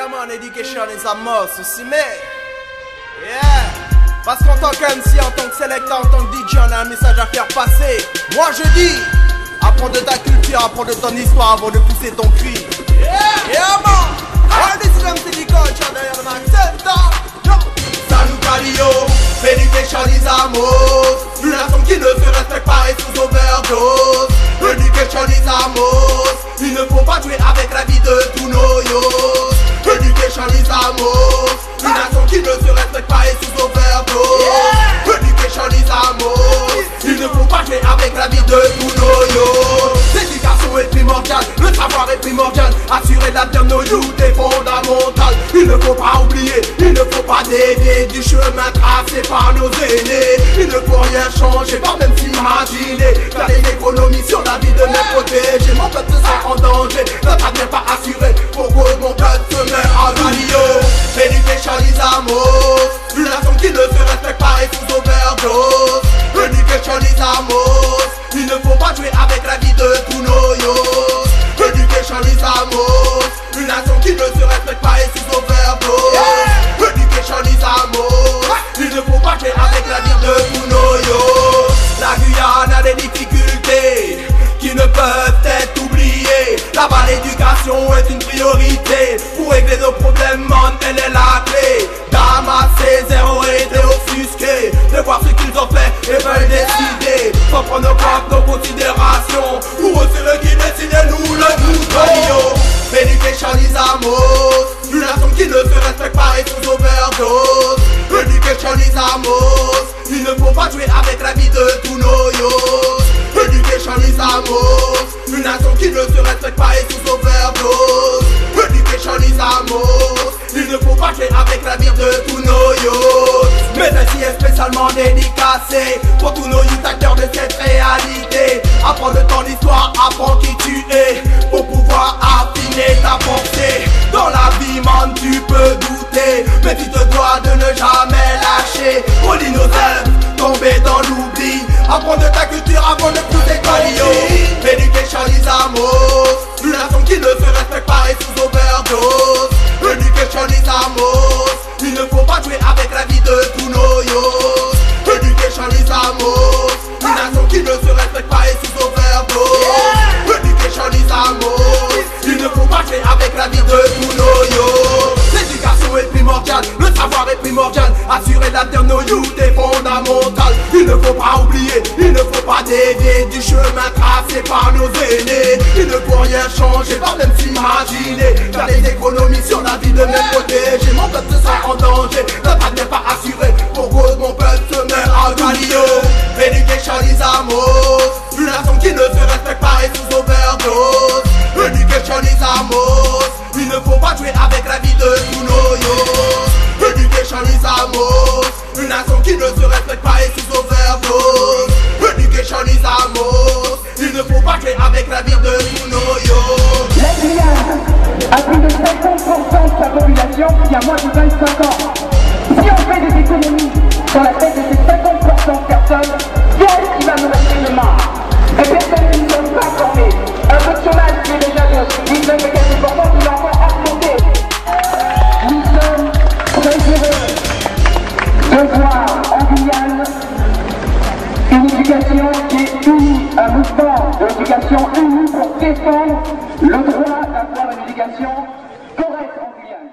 Yeah man, education is a must, see me? Yeah. Parce qu'en tant qu'MC, en tant que sélecteur, en tant que DJ, on a un message à faire passer. Moi je dis, apprends de ta culture, apprends de ton histoire avant de pousser ton cri. Yeah man. All this is MC culture derrière le mic center. Salut Calio, education is a must. Une nation qui ne se respecte pas et sous overdose. Education is a must. Il ne faut pas jouer avec la vie de tous nos yos. Education is a must. Une nation qui ne se respecte pas et sous overdose. Education is a must. Il ne faut pas jouer avec la vie de tous nos yos. L'éducation est primordiale, le savoir est primordial. Assurer l'avenir de nos youth est fondamental. Il ne faut pas oublier, il ne faut pas dévier du chemin tracé par nos aînés. Il ne faut rien changer, pas même s'imaginer. Faire une économie sur la vie de mes protégés. Mon peuple se sent en danger, notre avenir pas assuré. Pourquoi mon peuple se met à valio? Education is a must. Une nation qui ne se respecte pas et sous overdose. Education is a must. Il ne faut pas jouer avec la vie de tous nos yos. Education is a must. Une nation qui ne se respecte pas et sous overdose. Education is a must. Il ne faut pas jouer avec la vie de tous nos yos. La Guyane a des difficultés qui ne peuvent être oubliées. Là-bas l'éducation est une priorité. Pour régler nos problèmes, man, elle est la clé. D'amasser zéro et d'offusquer, de voir ce qu'ils ont fait et veulent décider. Faut prendre en compte nos considérations. Pour eux c'est le qui décide et nous le bouton. Education is a must. Une nation qui ne se respecte pas et sous overdose. Education is a must. Il ne faut pas jouer avec la vie de tous nos yos. Education is a must. Une nation qui ne se respecte pas et sous overdose. Education is a must. Il ne faut pas jouer avec la vie de tous nos yos. Mais celle-ci est spécialement dédicacée pour tous nos youth acteurs de cette réalité. Apprends de ton histoire, apprends qui tu es, pour pouvoir affiner ta pensée. Dans la vie, man, tu peux douter, mais tu te dois de ne jamais lâcher. Relis nos œuvres, tomber dans l'oubli. Apprends de ta culture avant de pousser ton lit. Education is a must. Une nation qui ne se respecte pas et sous overdose. Education is a must. Il ne faut pas jouer avec la vie de tous nos yos. Education is a must. Une nation qui ne se respecte pas et sous overdose. Education is a must. Il ne faut pas jouer avec la vie de tous nos yos. L'éducation est primordiale, le savoir est primordial. Assurer l'avenir de nos youth est fondamental. Il ne faut pas oublier, il ne faut pas dévier du chemin tracé par nos aînés. Il ne faut rien changer, pas même s'imaginer. Faire des économies sur la vie de mes protégés. Mon peuple se sent en danger, notre avenir pas assuré. Pourquoi mon peuple se met à valio? Education is a must. Une nation qui ne se respecte pas et sous overdose. Education is a must. Il ne faut pas jouer avec la vie de tous nos yos. Education is a must. Une nation qui ne se respecte pas et sous overdose. Education is a must. Il ne faut pas jouer avec la vie de tous nos yos. La Guyane a plus de 50% de sa population qui a moins de 25 ans. Si on fait des économies sur la tête de ces 50% de personnes, qui est-ce qui va nous rester demain? Les personnes qui ne sont pas formées. Un peu de chômage qui est déjà de 19 et quelques pourcents qui va encore augmenter. Nous sommes très heureux de voir en Guyane une éducation qui est unie, un mouvement de l'éducation unie pour défendre le droit d'avoir une éducation correcte en Guyane.